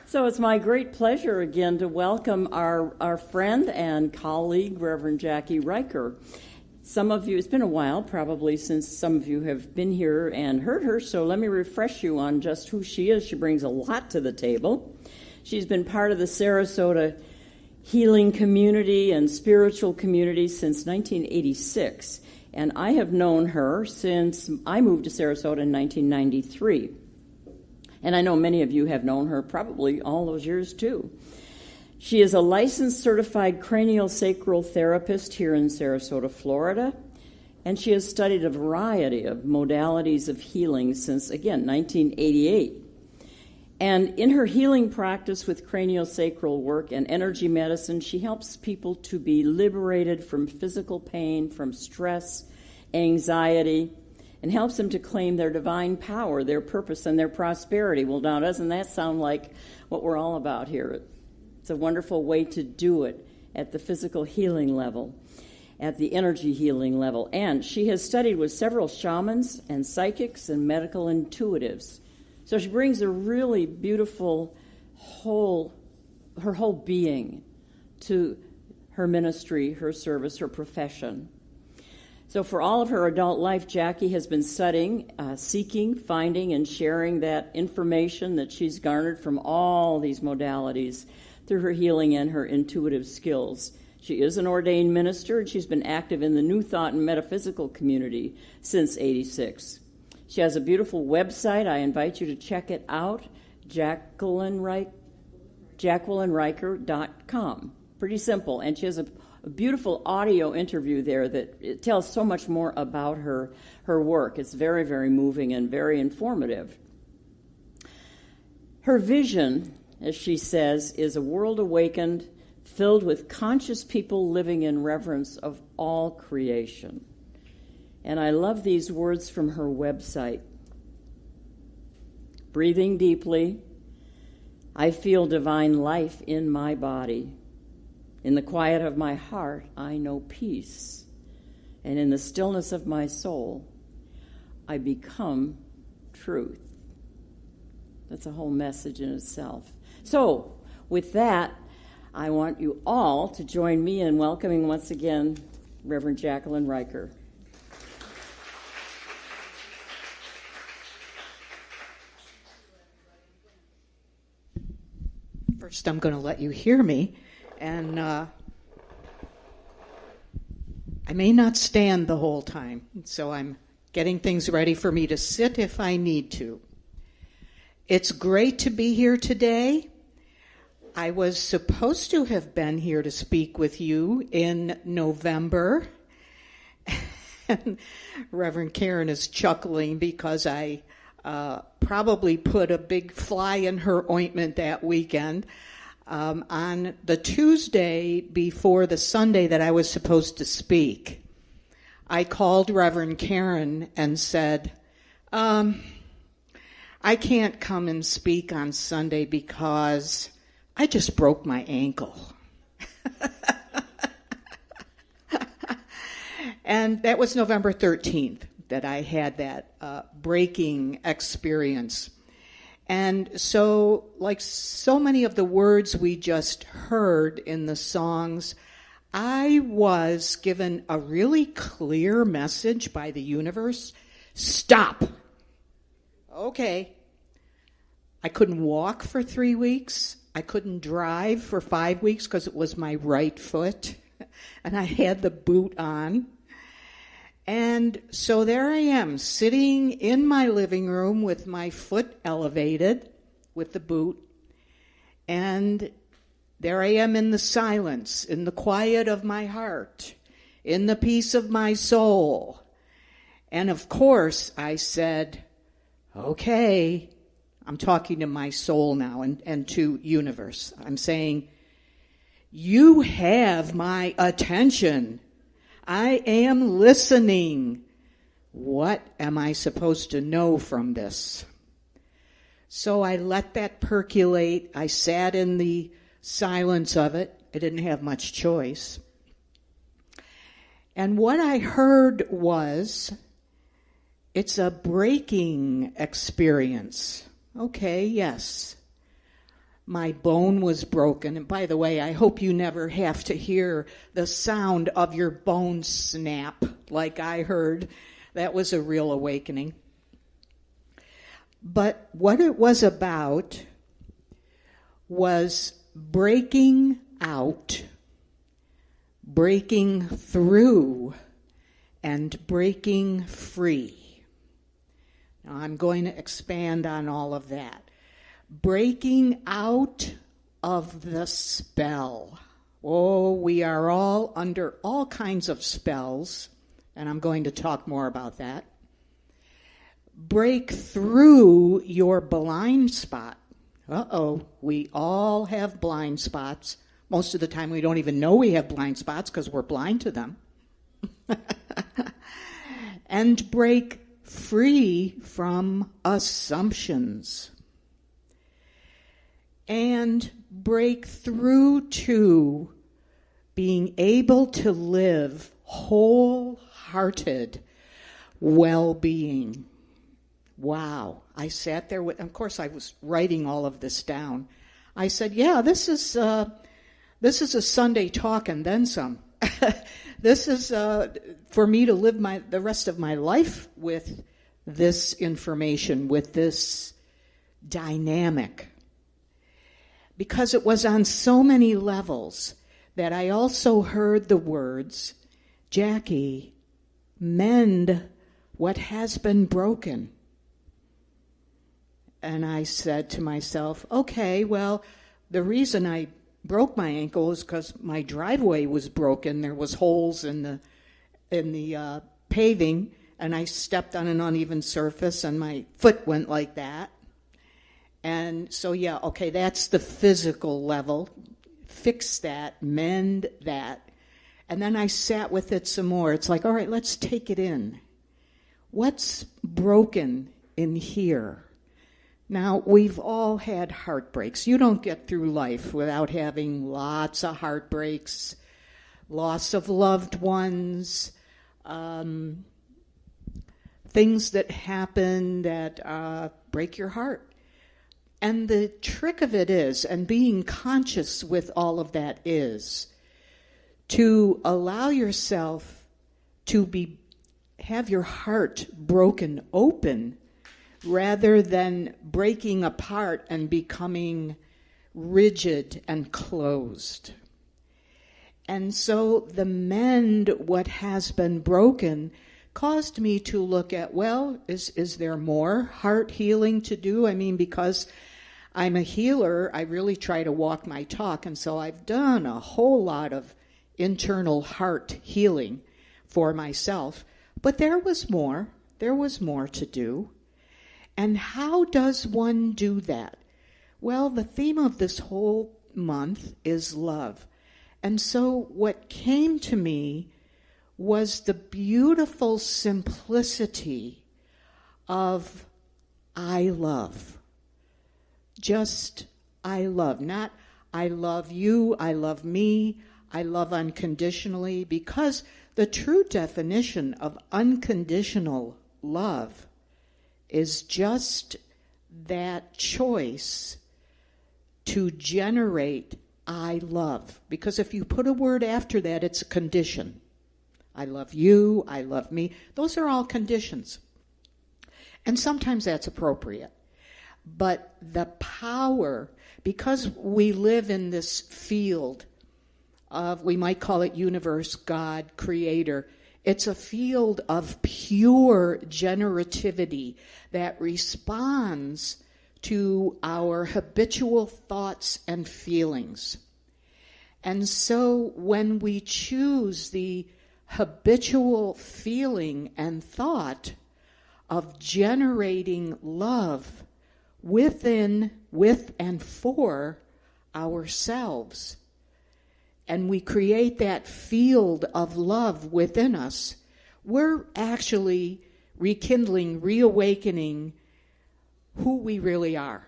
So it's my great pleasure again to welcome our friend and colleague, Reverend Jacquie Riker. Some of you, it's been a while probably since some of you have been here and heard her, so let me refresh you on just who she is. She brings a lot to the table. She's been part of the Sarasota healing community and spiritual community since 1986, and I have known her since I moved to Sarasota in 1993. And I know many of you have known her probably all those years too. She is a licensed certified cranial sacral therapist here in Sarasota, Florida, and she has studied a variety of modalities of healing since, again, 1988. And in her healing practice with cranial sacral work and energy medicine, she helps people to be liberated from physical pain, from stress, anxiety, and helps them to claim their divine power, their purpose, and their prosperity. Well, now, doesn't that sound like what we're all about here? It's a wonderful way to do it at the physical healing level, at the energy healing level. And she has studied with several shamans and psychics and medical intuitives. So she brings a really beautiful her whole being to her ministry, her service, her profession. So for all of her adult life, Jacquie has been studying, seeking, finding, and sharing that information that she's garnered from all these modalities through her healing and her intuitive skills. She is an ordained minister, and she's been active in the New Thought and metaphysical community since '86. She has a beautiful website. I invite you to check it out, JacquelineRiker.com. Pretty simple, and she has a beautiful audio interview there that it tells so much more about her work. It's very, very moving and very informative. Her vision, as she says, is a world awakened, filled with conscious people living in reverence of all creation. And I love these words from her website. Breathing deeply, I feel divine life in my body. In the quiet of my heart, I know peace. And in the stillness of my soul, I become truth. That's a whole message in itself. So, with that, I want you all to join me in welcoming once again Reverend Jacqueline Riker. First, I'm going to let you hear me. And I may not stand the whole time, so I'm getting things ready for me to sit if I need to. It's great to be here today. I was supposed to have been here to speak with you in November. And Reverend Karen is chuckling because I probably put a big fly in her ointment that weekend. On the Tuesday before the Sunday that I was supposed to speak, I called Reverend Karen and said, I can't come and speak on Sunday because I just broke my ankle. And that was November 13th that I had that breaking experience. And so, like so many of the words we just heard in the songs, I was given a really clear message by the universe. Stop. Okay. I couldn't walk for 3 weeks. I couldn't drive for 5 weeks because it was my right foot. And I had the boot on. And so there I am, sitting in my living room with my foot elevated with the boot. And there I am in the silence, in the quiet of my heart, in the peace of my soul. And of course, I said, okay, I'm talking to my soul now and to universe. I'm saying, you have my attention. I am listening. What am I supposed to know from this? So I let that percolate. I sat in the silence of it. I didn't have much choice. And what I heard was, it's a breaking experience. Okay, yes. My bone was broken. And by the way, I hope you never have to hear the sound of your bone snap like I heard. That was a real awakening. But what it was about was breaking out, breaking through, and breaking free. Now, I'm going to expand on all of that. Breaking out of the spell. Oh, we are all under all kinds of spells, and I'm going to talk more about that. Break through your blind spot. We all have blind spots. Most of the time we don't even know we have blind spots because we're blind to them. And break free from assumptions. And break through to being able to live wholehearted well-being. Wow. I sat there with, of course I was writing all of this down. I said, yeah, this is a Sunday talk and then some. This is for me to live the rest of my life with this information, with this dynamic. Because it was on so many levels that I also heard the words, Jacqui, mend what has been broken. And I said to myself, okay, well, the reason I broke my ankle is because my driveway was broken. There was holes in the paving, and I stepped on an uneven surface, and my foot went like that. And so, yeah, okay, that's the physical level. Fix that, mend that. And then I sat with it some more. It's like, all right, let's take it in. What's broken in here? Now, we've all had heartbreaks. You don't get through life without having lots of heartbreaks, loss of loved ones, things that happen that break your heart. And the trick of it is, and being conscious with all of that is, to allow yourself to have your heart broken open rather than breaking apart and becoming rigid and closed. And so the mend what has been broken caused me to look at, well, is there more heart healing to do? I mean, because I'm a healer, I really try to walk my talk, and so I've done a whole lot of internal heart healing for myself. But there was more to do. And how does one do that? Well, the theme of this whole month is love. And so what came to me was the beautiful simplicity of I love. Just I love. Not I love you, I love me, I love unconditionally, because the true definition of unconditional love is just that choice to generate I love. Because if you put a word after that, it's a condition. I love you, I love me. Those are all conditions. And sometimes that's appropriate. But the power, because we live in this field of, we might call it universe, God, creator, it's a field of pure generativity that responds to our habitual thoughts and feelings. And so when we choose the habitual feeling and thought of generating love within, with, and for ourselves, and we create that field of love within us, we're actually rekindling, reawakening who we really are.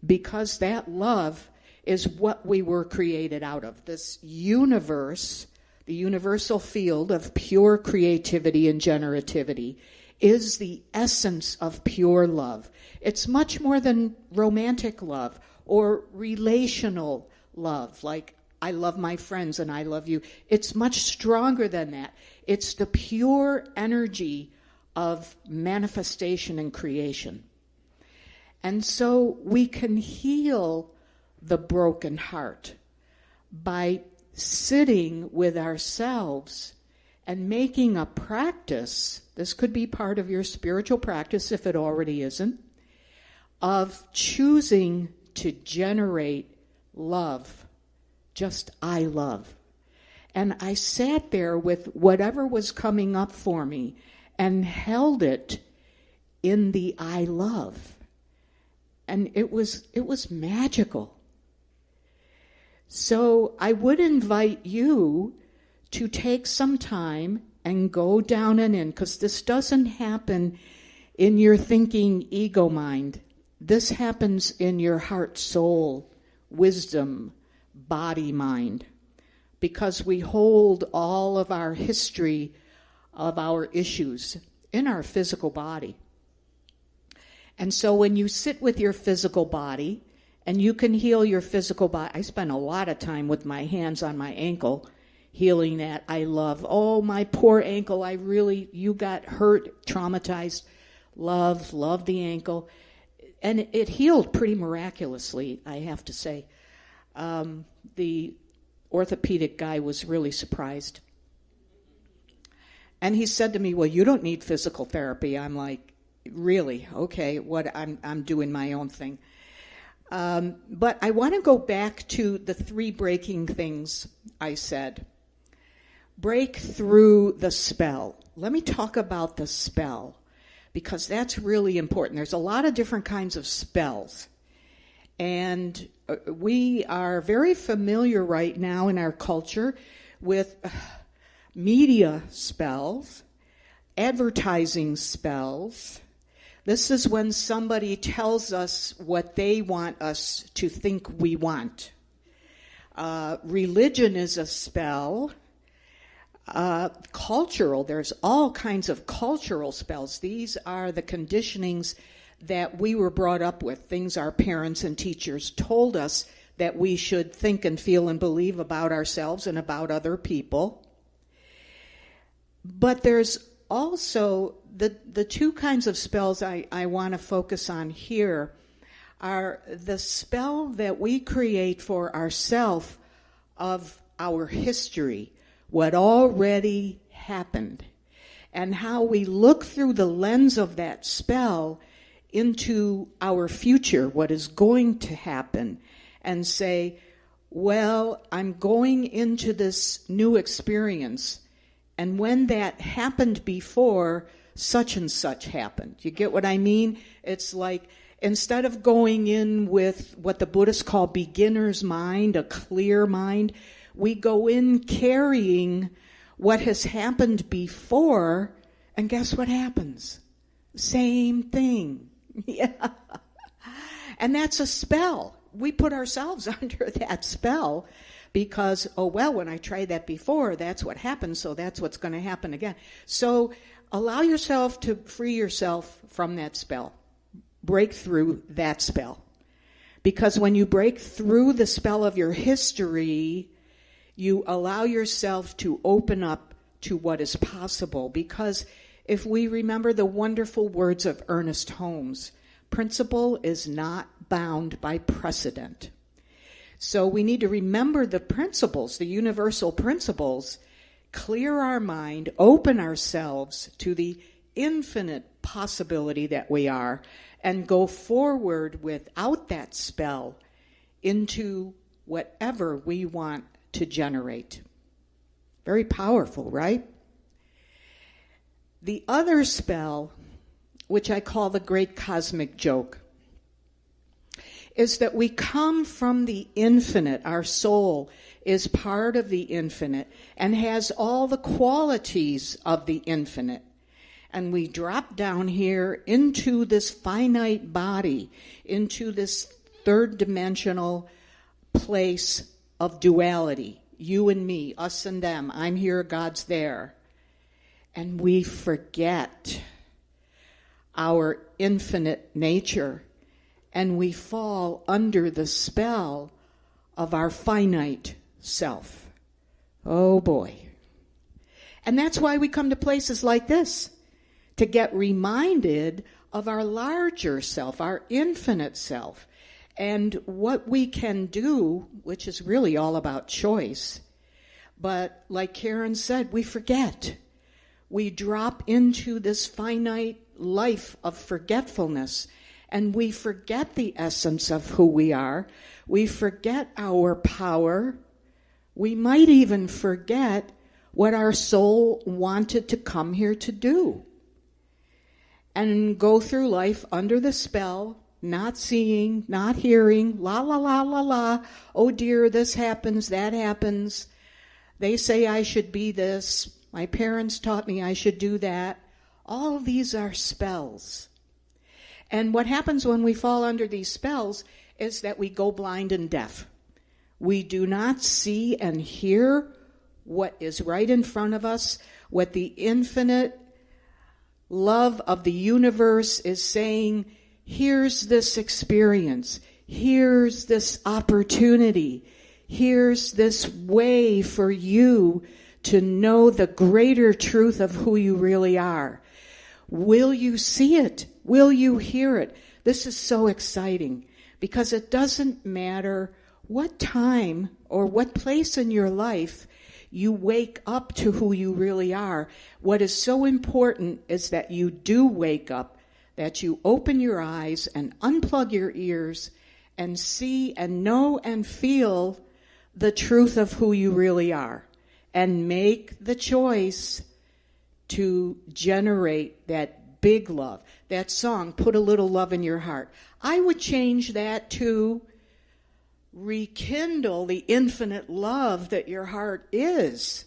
Because that love is what we were created out of. This universe, the universal field of pure creativity and generativity, is the essence of pure love. It's much more than romantic love or relational love, like I love my friends and I love you. It's much stronger than that. It's the pure energy of manifestation and creation. And so we can heal the broken heart by sitting with ourselves and making a practice, this could be part of your spiritual practice if it already isn't, of choosing to generate love, just I love. And I sat there with whatever was coming up for me and held it in the I love. And it was magical. So I would invite you to take some time and go down and in, because this doesn't happen in your thinking ego mind. This happens in your heart, soul, wisdom, body, mind, because we hold all of our history of our issues in our physical body. And so when you sit with your physical body, and you can heal your physical body. I spent a lot of time with my hands on my ankle, healing that I love. Oh, my poor ankle, you got hurt, traumatized. Love the ankle. And it healed pretty miraculously, I have to say. The orthopedic guy was really surprised. And he said to me, well, you don't need physical therapy. I'm like, really? Okay, I'm doing my own thing. But I want to go back to the 3 breaking things I said. Break through the spell. Let me talk about the spell, because that's really important. There's a lot of different kinds of spells. And we are very familiar right now in our culture with media spells, advertising spells. This is when somebody tells us what they want us to think we want. Religion is a spell. Cultural, there's all kinds of cultural spells. These are the conditionings that we were brought up with, things our parents and teachers told us that we should think and feel and believe about ourselves and about other people. But there's also the 2 kinds of spells I want to focus on here are the spell that we create for ourselves of our history, what already happened, and how we look through the lens of that spell into our future, what is going to happen, and say, well, I'm going into this new experience, and when that happened before, such and such happened. You get what I mean? It's like, instead of going in with what the Buddhists call beginner's mind, a clear mind, we go in carrying what has happened before, and guess what happens? Same thing. Yeah. And that's a spell. We put ourselves under that spell because, oh, well, when I tried that before, that's what happened, so that's what's going to happen again. So allow yourself to free yourself from that spell. Break through that spell. Because when you break through the spell of your history, you allow yourself to open up to what is possible. Because if we remember the wonderful words of Ernest Holmes, principle is not bound by precedent. So we need to remember the principles, the universal principles, clear our mind, open ourselves to the infinite possibility that we are, and go forward without that spell into whatever we want to generate. Very powerful, right? The other spell, which I call the great cosmic joke, is that we come from the infinite. Our soul is part of the infinite and has all the qualities of the infinite. And we drop down here into this finite body, into this third-dimensional place of duality. You and me, us and them. I'm here, God's there. And we forget our infinite nature, and we fall under the spell of our finite self. Oh boy. And that's why we come to places like this, to get reminded of our larger self, our infinite self, and what we can do, which is really all about choice. But like Karen said, we forget. We drop into this finite life of forgetfulness, and we forget the essence of who we are. We forget our power. We might even forget what our soul wanted to come here to do, and go through life under the spell, not seeing, not hearing, la, la, la, la, la. Oh dear, this happens, that happens. They say I should be this. My parents taught me I should do that. All of these are spells. And what happens when we fall under these spells is that we go blind and deaf. We do not see and hear what is right in front of us, what the infinite love of the universe is saying. Here's this experience. Here's this opportunity. Here's this way for you to know the greater truth of who you really are. Will you see it? Will you hear it? This is so exciting, because it doesn't matter what time or what place in your life you wake up to who you really are. What is so important is that you do wake up, that you open your eyes and unplug your ears and see and know and feel the truth of who you really are, and make the choice to generate that big love. That song, Put a Little Love in Your Heart. I would change that to rekindle the infinite love that your heart is.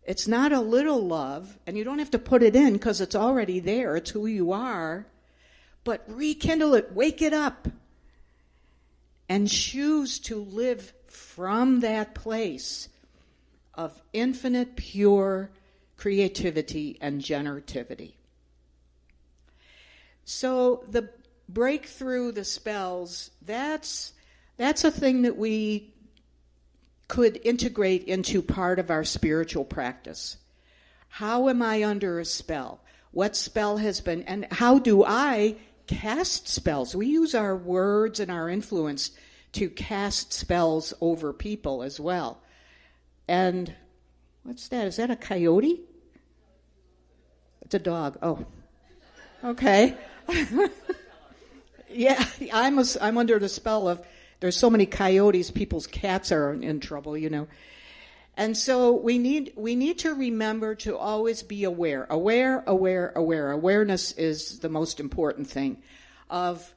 It's not a little love, and you don't have to put it in because it's already there. It's who you are. But rekindle it, wake it up, and choose to live from that place of infinite, pure creativity and generativity. So the breakthrough, the spells, that's a thing that we could integrate into part of our spiritual practice. How am I under a spell? What spell has been, and how do I cast spells? We use our words and our influence to cast spells over people as well. And what's that? Is that a coyote? It's a dog. Oh, okay. Yeah, I'm under the spell of, there's so many coyotes, people's cats are in trouble, you know. And so we need to remember to always be aware. Awareness is the most important thing of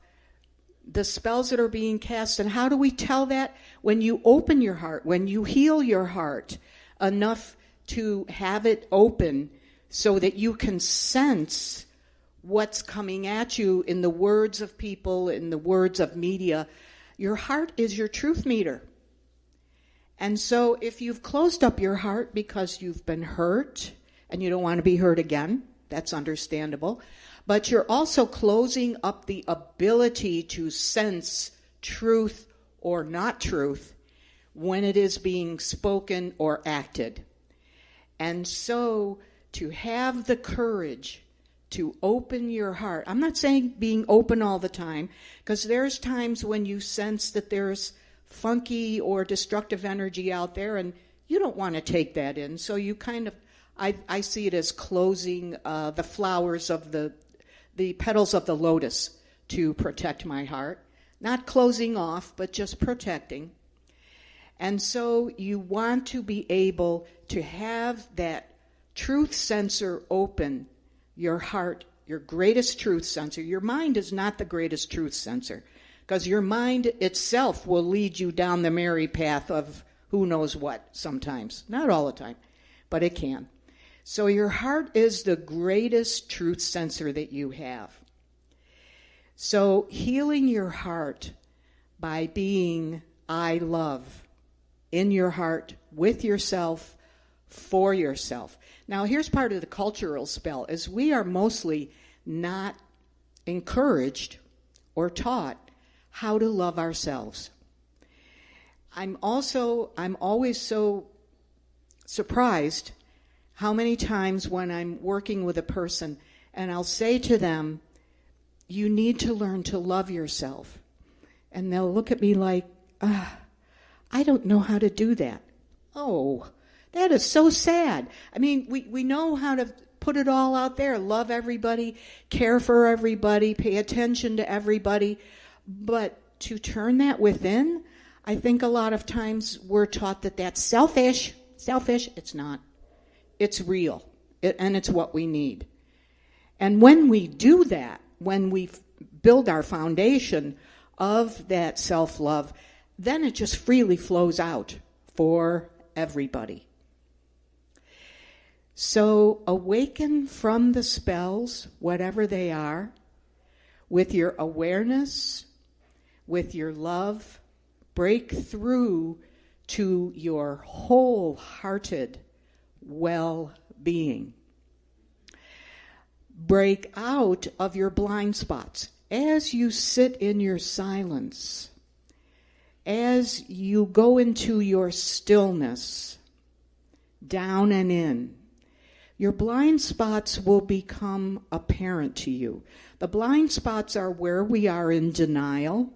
the spells that are being cast. And how do we tell that? When you open your heart, when you heal your heart enough to have it open so that you can sense what's coming at you in the words of people, in the words of media. Your heart is your truth meter. And so if you've closed up your heart because you've been hurt and you don't want to be hurt again, that's understandable. But you're also closing up the ability to sense truth or not truth when it is being spoken or acted. And so to have the courage to open your heart. I'm not saying being open all the time, because there's times when you sense that there's funky or destructive energy out there, and you don't want to take that in. So you kind of, I see it as closing the flowers of the petals of the lotus to protect my heart. Not closing off, but just protecting. And so you want to be able to have that truth sensor open, your heart, your greatest truth sensor. Your mind is not the greatest truth sensor, because your mind itself will lead you down the merry path of who knows what sometimes. Not all the time, but it can. So your heart is the greatest truth sensor that you have. So healing your heart by being I love in your heart, with yourself, for yourself. Now here's part of the cultural spell, is we are mostly not encouraged or taught how to love ourselves. I'm always so surprised how many times when I'm working with a person and I'll say to them, you need to learn to love yourself. And they'll look at me like, I don't know how to do that. Oh, that is so sad. I mean, we know how to put it all out there, love everybody, care for everybody, pay attention to everybody. But to turn that within, I think a lot of times we're taught that that's selfish. Selfish, it's not. It's real, and it's what we need. And when we do that, when we build our foundation of that self-love, then it just freely flows out for everybody. So awaken from the spells, whatever they are, with your awareness, with your love, break through to your wholehearted well-being. Break out of your blind spots as you sit in your silence, as you go into your stillness, down and in. Your blind spots will become apparent to you. The blind spots are where we are in denial,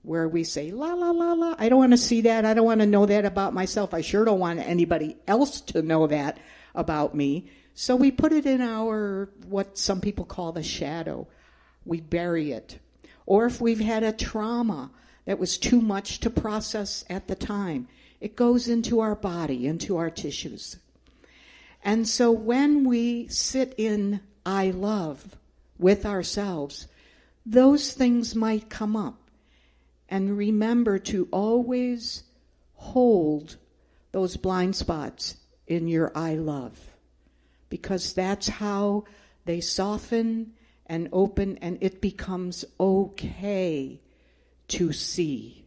where we say, la, la, la, la, I don't want to see that. I don't want to know that about myself. I sure don't want anybody else to know that about me. So we put it in our, what some people call the shadow. We bury it. Or if we've had a trauma that was too much to process at the time, it goes into our body, into our tissues. And so when we sit in I love with ourselves, those things might come up. And remember to always hold those blind spots in your I love, because that's how they soften and open, and it becomes okay to see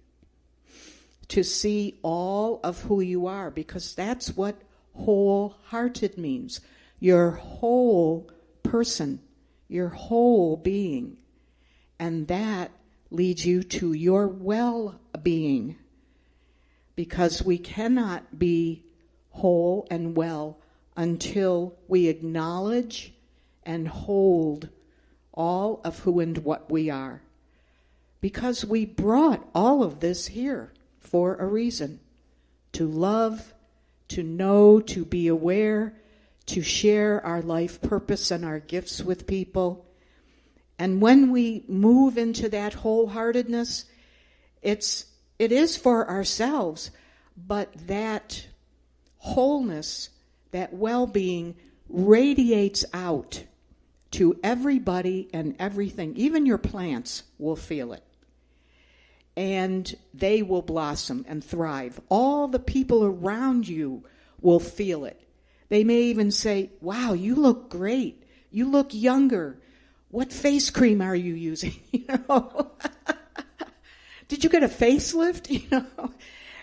all of who you are, because that's what wholehearted means. Your whole person, your whole being, and that leads you to your well-being, because we cannot be whole and well until we acknowledge and hold all of who and what we are. Because we brought all of this here for a reason: to love, to know, to be aware, to share our life purpose and our gifts with people. And when we move into that wholeheartedness, it is for ourselves, but that wholeness, that well-being radiates out to everybody and everything. Even your plants will feel it. And they will blossom and thrive. All the people around you will feel it. They may even say, wow, you look great. You look younger. What face cream are you using? Did you get a facelift?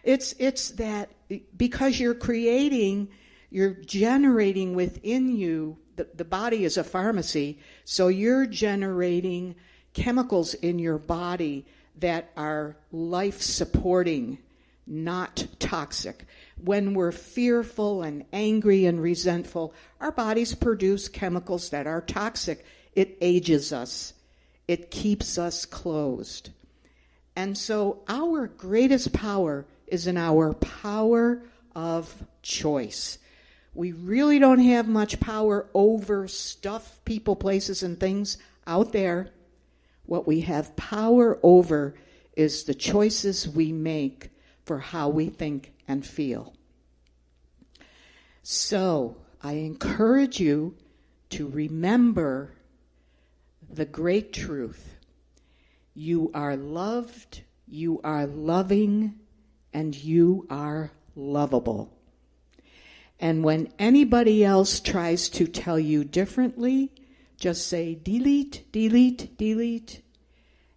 It's that because you're generating within you, the body is a pharmacy, so you're generating chemicals in your body that are life-supporting, not toxic. When we're fearful and angry and resentful, our bodies produce chemicals that are toxic. It ages us. It keeps us closed. And so our greatest power is in our power of choice. We really don't have much power over stuff, people, places, and things out there. What we have power over is the choices we make for how we think and feel. So I encourage you to remember the great truth. You are loved, you are loving, and you are lovable. And when anybody else tries to tell you differently, just say delete, delete, delete,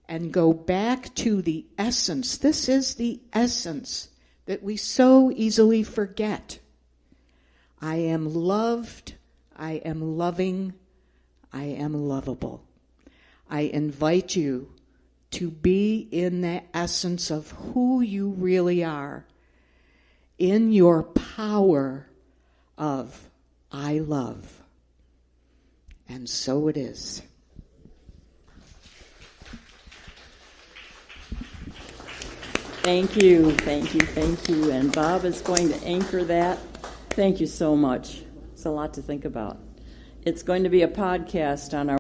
and go back to the essence. This is the essence that we so easily forget. I am loved, I am loving, I am lovable. I invite you to be in the essence of who you really are, in your power of I love. And so it is. Thank you, thank you, thank you. And Bob is going to anchor that. Thank you so much. It's a lot to think about. It's going to be a podcast on our